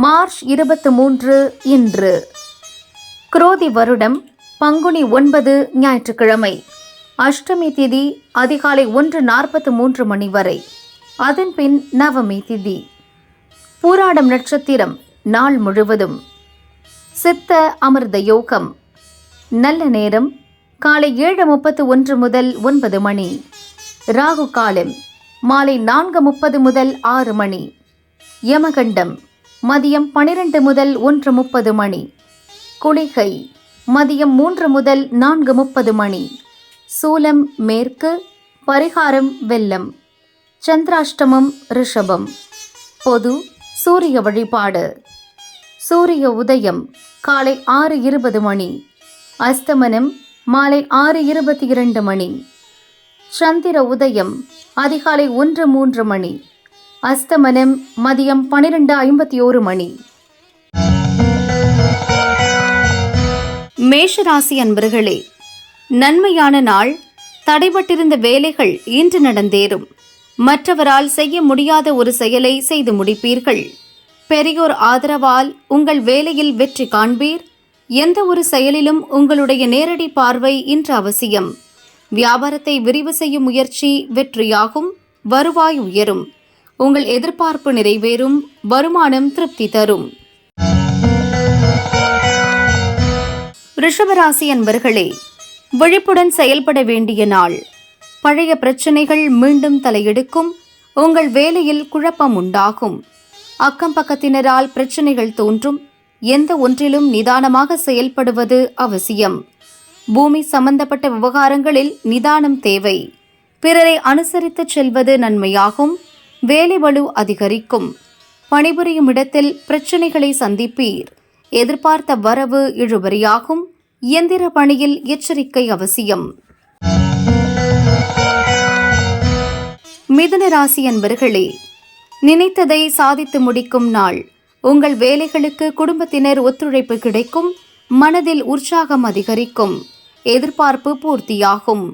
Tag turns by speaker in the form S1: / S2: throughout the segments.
S1: March 23 இன்று குரோதி வருடம் பங்குனி 9 ஞாயிற்றுக்கிழமை. அஷ்டமி திதி அதிகாலை 1:43 மணி வரை. அதன்பின் நவமி திதி. பூராடம் நட்சத்திரம் நாள் முழுவதும். சித்த அமிர்த யோகம். நல்ல நேரம் காலை 7:31 முதல் 9 மணி. ராகு காலம் மாலை 4:30 முதல் 6 மணி. யமகண்டம் மதியம் 12 முதல் 1:30 மணி. குளிகை மதியம் 3 முதல் 4:30 மணி. சூலம் மேற்கு. பரிகாரம் வெல்லம். சந்திராஷ்டமம் ரிஷபம். பொது சூரிய வழிபாடு. சூரிய உதயம் காலை 6:20 மணி. அஸ்தமனம் மாலை 6:22 மணி. சந்திர உதயம் அதிகாலை 1:03 மணி. அஸ்தமனம் மதியம் 12:51 மணி. மேஷராசி அன்பர்களே, நன்மையான நாள். தடைபட்டிருந்த வேலைகள் இன்று நடந்தேறும். மற்றவரால் செய்ய முடியாத ஒரு செயலை செய்து முடிப்பீர்கள். பெரியோர் ஆதரவால் உங்கள் வேலையில் வெற்றி காண்பீர். எந்த ஒரு செயலிலும் உங்களுடைய நேரடி பார்வை இன்று அவசியம். வியாபாரத்தை விரிவு செய்யும் முயற்சி வெற்றியாகும். வருவாய் உயரும். உங்கள் எதிர்பார்ப்பு நிறைவேறும். வருமானம் திருப்தி தரும். ரிஷபராசி அன்பர்களே, விழிப்புடன் செயல்பட வேண்டிய நாள். பழைய பிரச்சனைகள் மீண்டும் தலையெடுக்கும். உங்கள் வேலையில் குழப்பம் உண்டாகும். அக்கம் பக்கத்தினரால் பிரச்சனைகள் தோன்றும். எந்த ஒன்றிலும் நிதானமாக செயல்படுவது அவசியம். பூமி சம்பந்தப்பட்ட விவகாரங்களில் நிதானம் தேவை. பிறரை அனுசரித்து செல்வது நன்மையாகும். வேலை பளு அதிகரிக்கும். பணிபுரியும் இடத்தில் பிரச்சனைகளை சந்திப்பீர். எதிர்பார்த்த வரவு இழுபறியாகும். இயந்திர பணியில் எச்சரிக்கை அவசியம். மிதுன ராசி அன்பர்களே, நினைத்ததை சாதித்து முடிக்கும் நாள். உங்கள் வேலைகளுக்கு குடும்பத்தினர் ஒத்துழைப்பு கிடைக்கும். மனதில் உற்சாகம் அதிகரிக்கும். எதிர்பார்ப்பு பூர்த்தியாகும்.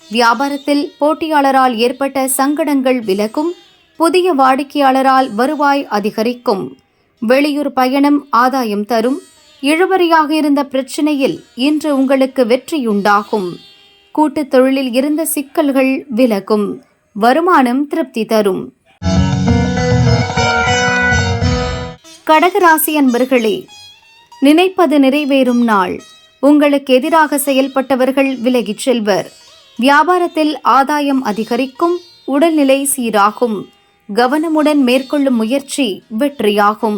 S1: வியாபாரத்தில் போட்டியாளரால் ஏற்பட்ட சங்கடங்கள் விலகும். புதிய வாடிக்கையாளரால் வருவாய் அதிகரிக்கும். வெளியூர் பயணம் ஆதாயம் தரும். இழுபறியாக இருந்த பிரச்சனையில் இன்று உங்களுக்கு வெற்றியுண்டாகும். கூட்டுத் தொழிலில் இருந்த சிக்கல்கள் விலகும். வருமானம் திருப்தி தரும். கடகராசி அன்பர்களே, நினைப்பது நிறைவேறும் நாள். உங்களுக்கு எதிராக செயல்பட்டவர்கள் விலகிச் செல்வர். வியாபாரத்தில் ஆதாயம் அதிகரிக்கும். உடல்நிலை சீராகும். கவனமுடன் மேற்கொள்ளும் முயற்சி வெற்றியாகும்.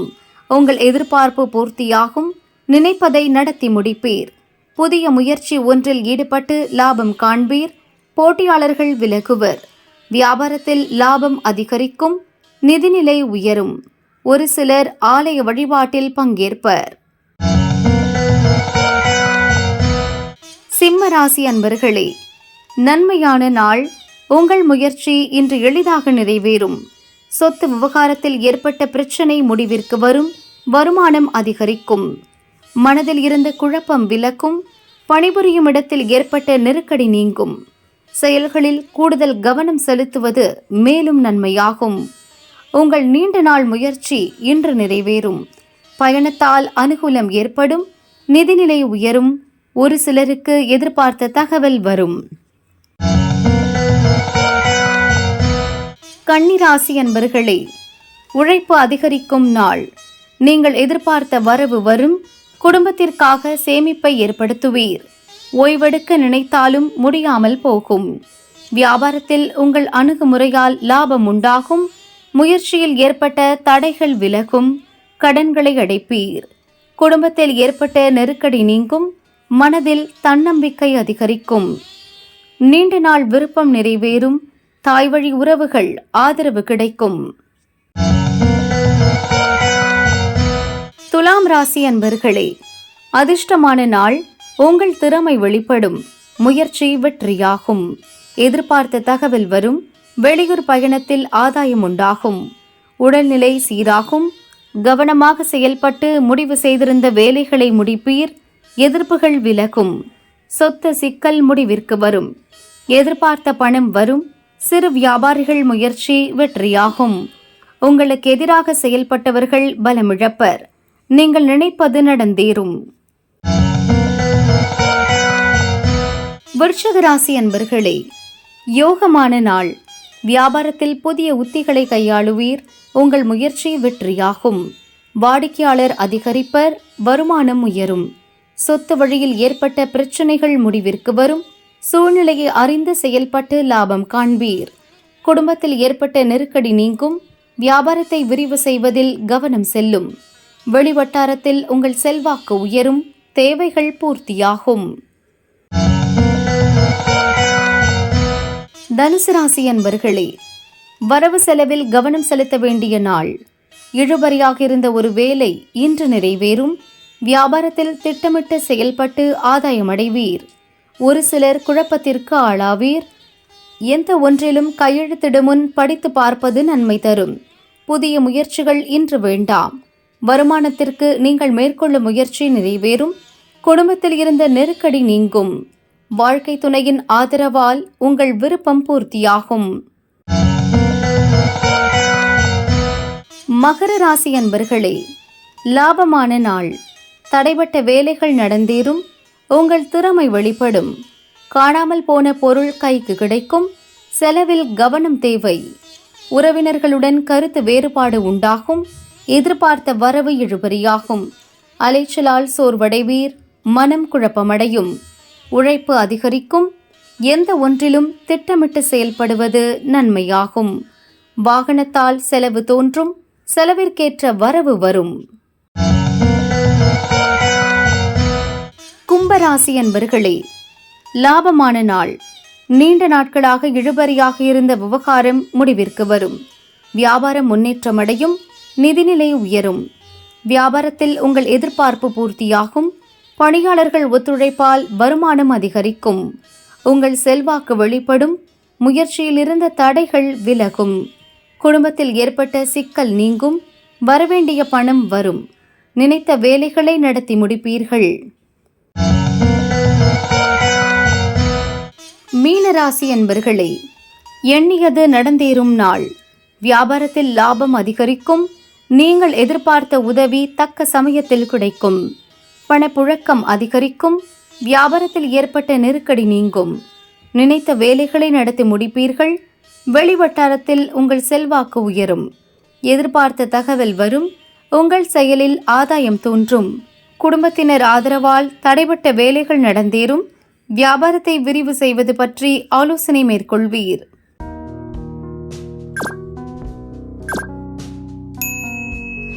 S1: உங்கள் எதிர்பார்ப்பு பூர்த்தியாகும். நினைப்பதை நடத்தி முடிப்பீர். புதிய முயற்சி ஒன்றில் ஈடுபட்டு லாபம் காண்பீர். போட்டியாளர்கள் விலகுவர். வியாபாரத்தில் லாபம் அதிகரிக்கும். நிதிநிலை உயரும். ஒரு சிலர் ஆலய வழிபாட்டில் பங்கேற்பர். சிம்ம ராசி அன்பர்களே, நன்மையான நாள். உங்கள் முயற்சி இன்று எளிதாக நிறைவேறும். சொத்து விவகாரத்தில் ஏற்பட்ட பிரச்சனை முடிவிற்கு வரும். வருமானம் அதிகரிக்கும். மனதில் இருந்த குழப்பம் விலக்கும். பணிபுரியும் இடத்தில் ஏற்பட்ட நெருக்கடி நீங்கும். செயல்களில் கூடுதல் கவனம் செலுத்துவது மேலும் நன்மையாகும். உங்கள் நீண்ட நாள் முயற்சி இன்று நிறைவேறும். பயணத்தால் அனுகூலம் ஏற்படும். நிதிநிலை உயரும். ஒரு சிலருக்கு எதிர்பார்த்த தகவல் வரும். கன்னிராசி அன்பர்களே, உழைப்பு அதிகரிக்கும் நாள். நீங்கள் எதிர்பார்த்த வரவு வரும். குடும்பத்திற்காக சேமிப்பை ஏற்படுத்துவீர். ஓய்வெடுக்க நினைத்தாலும் முடியாமல் போகும். வியாபாரத்தில் உங்கள் அணுகுமுறையால் லாபம் உண்டாகும். முயற்சியில் ஏற்பட்ட தடைகள் விலகும். கடன்களை அடைப்பீர். குடும்பத்தில் ஏற்பட்ட நெருக்கடி நீங்கும். மனதில் தன்னம்பிக்கை அதிகரிக்கும். நீண்ட நாள் விருப்பம் நிறைவேறும். தாய்வழி உறவுகள் ஆதரவு கிடைக்கும். துலாம் ராசி அன்பர்களே, அதிர்ஷ்டமான நாள். உங்கள் திறமை வெளிப்படும். முயற்சி வெற்றியாகும். எதிர்பார்த்த தகவல் வரும். வெளியூர் பயணத்தில் ஆதாயம் உண்டாகும். உடல்நிலை சீராகும். கவனமாக செயல்பட்டு முடிவு செய்திருந்த வேலைகளை முடிப்பீர். எதிர்ப்புகள் விலகும். சொத்து சிக்கல் முடிவிற்கு வரும். எதிர்பார்த்த பணம் வரும். சிறு வியாபாரிகள் முயற்சி வெற்றியாகும். உங்களுக்கு எதிராக செயல்பட்டவர்கள் பலமிழப்பர். நீங்கள் நினைப்பது நடந்தேறும். விருச்சிக ராசி அன்பர்களே, யோகமான நாள். வியாபாரத்தில் புதிய உத்திகளை கையாளுவீர். உங்கள் முயற்சி வெற்றியாகும். வாடிக்கையாளர் அதிகரிப்பர். வருமானம் உயரும். சொத்து வழியில் ஏற்பட்ட பிரச்சனைகள் முடிவிற்கு வரும். சூழ்நிலையை அறிந்து செயல்பட்டு லாபம் காண்பீர். குடும்பத்தில் ஏற்பட்ட நெருக்கடி நீங்கும். வியாபாரத்தை விரிவு செய்வதில் கவனம் செல்லும். வெளிவட்டாரத்தில் உங்கள் செல்வாக்கு உயரும். தேவைகள் பூர்த்தியாகும். தனுசு ராசி அன்பர்களே, வரவு செலவில் கவனம் செலுத்த வேண்டிய நாள். இழுபறியாக இருந்த ஒரு வேலை இன்று நிறைவேறும். வியாபாரத்தில் திட்டமிட்டு செயல்பட்டு ஆதாயமடைவீர். ஒரு சிலர் குழப்பத்திற்கு ஆளாவீர். எந்த ஒன்றிலும் கையெழுத்திடும் முன் படித்து பார்ப்பது நன்மை தரும். புதிய முயற்சிகள் இன்று வேண்டாம். வருமானத்திற்கு நீங்கள் மேற்கொள்ளும் முயற்சி நிறைவேறும். குடும்பத்தில் இருந்த நெருக்கடி நீங்கும். வாழ்க்கை துணையின் ஆதரவால் உங்கள் விருப்பம் பூர்த்தியாகும். மகர ராசி அன்பர்களே, லாபமான நாள். தடைபட்ட வேலைகள் நடந்தேறும். உங்கள் திறமை வெளிப்படும். காணாமல் போன பொருள் கைக்கு கிடைக்கும். செலவில் கவனம் தேவை. உறவினர்களுடன் கருத்து வேறுபாடு உண்டாகும். எதிர்பார்த்த வரவு இழுபறியாகும். அலைச்சலால் சோர்வடைவீர். மனம் குழப்பமடையும். உழைப்பு அதிகரிக்கும். எந்த ஒன்றிலும் திட்டமிட்டு செயல்படுவது நன்மையாகும். வாகனத்தால் செலவு தோன்றும். செலவிற்கேற்ற வரவு வரும். கும்பராசி அன்பர்களே, லாபமான நாள். நீண்ட நாட்களாக இழுபறியாக இருந்த விவகாரம் முடிவிற்கு வரும். வியாபாரம் முன்னேற்றமடையும். நிதிநிலை உயரும். வியாபாரத்தில் உங்கள் எதிர்பார்ப்பு பூர்த்தியாகும். பணியாளர்கள் ஒத்துழைப்பால் வருமானம் அதிகரிக்கும். உங்கள் செல்வாக்கு வெளிப்படும். முயற்சியில் இருந்த தடைகள் விலகும். குடும்பத்தில் ஏற்பட்ட சிக்கல் நீங்கும். வரவேண்டிய பணம் வரும். நினைத்த வேலைகளை நடத்தி முடிப்பீர்கள். மீனராசி அன்பர்களே, எண்ணியது நடந்தேறும் நாள். வியாபாரத்தில் லாபம் அதிகரிக்கும். நீங்கள் எதிர்பார்த்த உதவி தக்க சமயத்தில் கிடைக்கும். பணப்புழக்கம் அதிகரிக்கும். வியாபாரத்தில் ஏற்பட்ட நெருக்கடி நீங்கும். நினைத்த வேலைகளை நடத்தி முடிப்பீர்கள். வெளிவட்டாரத்தில் உங்கள் செல்வாக்கு உயரும். எதிர்பார்த்த தகவல் வரும். உங்கள் செயலில் ஆதாயம் தோன்றும். குடும்பத்தினர் ஆதரவால் தடைபட்ட வேலைகள் நடந்தேறும். வியாபாரத்தை விரிவு செய்வது பற்றி ஆலோசனை மேற்கொள்வீர்.